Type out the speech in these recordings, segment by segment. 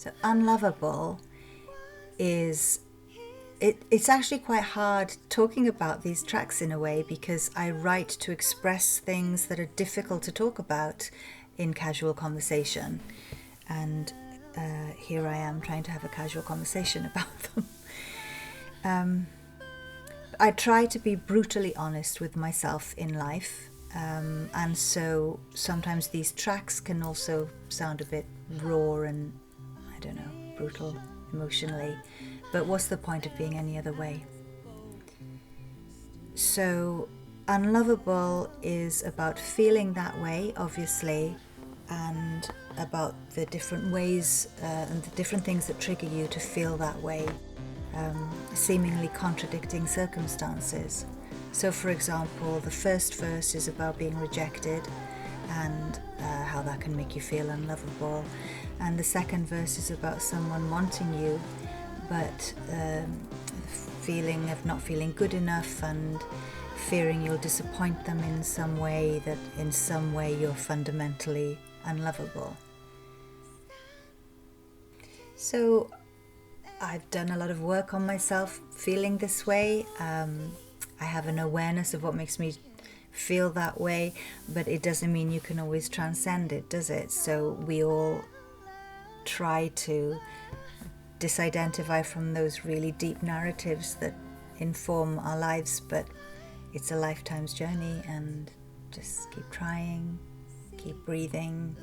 So Unlovable is, it's actually quite hard talking about these tracks in a way, because I write to express things that are difficult to talk about in casual conversation. And here I am trying to have a casual conversation about them. I try to be brutally honest with myself in life. And so sometimes these tracks can also sound a bit raw and, I don't know, brutal emotionally. But what's the point of being any other way? So Unlovable is about feeling that way, obviously, and about the different ways and the different things that trigger you to feel that way, seemingly contradicting circumstances. So for example, the first verse is about being rejected and how that can make you feel unlovable. And the second verse is about someone wanting you, but feeling of not feeling good enough and fearing you'll disappoint them in some way, that in some way you're fundamentally unlovable. So I've done a lot of work on myself feeling this way. I have an awareness of what makes me feel that way, but it doesn't mean you can always transcend it, does it? So we all try to disidentify from those really deep narratives that inform our lives, but it's a lifetime's journey, and just keep trying, keep breathing.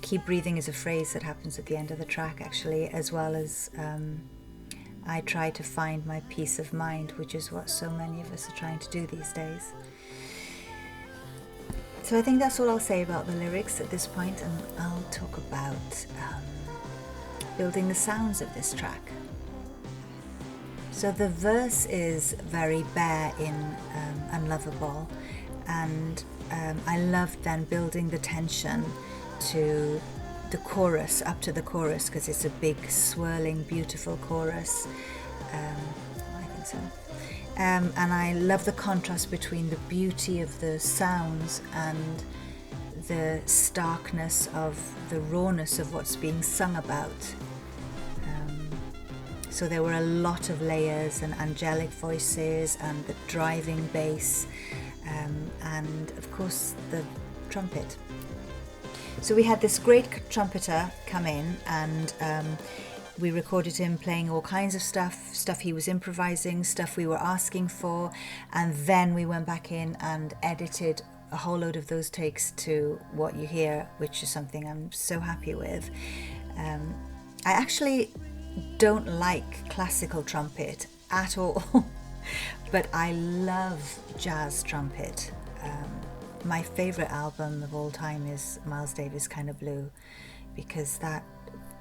Keep breathing is a phrase that happens at the end of the track, actually, as well as I try to find my peace of mind, which is what so many of us are trying to do these days. So I think that's all I'll say about the lyrics at this point, and I'll talk about building the sounds of this track. So the verse is very bare in Unlovable, and I loved then building the tension to the chorus, up to the chorus, because it's a big, swirling, beautiful chorus. I think so. And I love the contrast between the beauty of the sounds and the starkness of the rawness of what's being sung about. So there were a lot of layers and angelic voices and the driving bass, and of course the trumpet. So we had this great trumpeter come in, and we recorded him playing all kinds of stuff he was improvising, stuff we were asking for, and then we went back in and edited a whole load of those takes to what you hear, which is something I'm so happy with. I actually don't like classical trumpet at all, but I love jazz trumpet. My favorite album of all time is Miles Davis' Kind of Blue, because that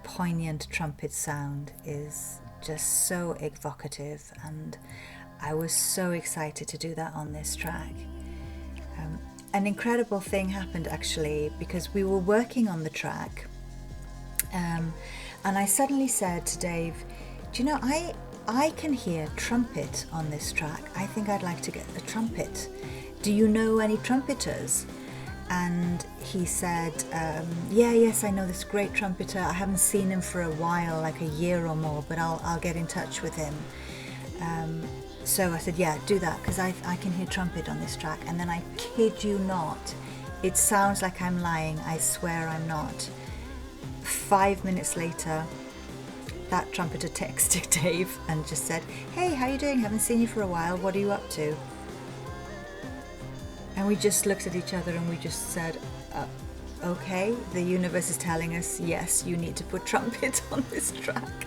poignant trumpet sound is just so evocative, and I was so excited to do that on this track. An incredible thing happened actually, because we were working on the track, and I suddenly said to Dave, do you know, I can hear trumpet on this track. I think I'd like to get a trumpet. Do you know any trumpeters? And he said, yes, I know this great trumpeter. I haven't seen him for a while, like a year or more, but I'll get in touch with him. So I said, yeah, do that, because I can hear trumpet on this track. And then I kid you not, it sounds like I'm lying. I swear I'm not. 5 minutes later, that trumpeter texted Dave and just said, hey, how you doing? Haven't seen you for a while. What are you up to? And we just looked at each other and we just said, okay, the universe is telling us, yes, you need to put trumpet on this track.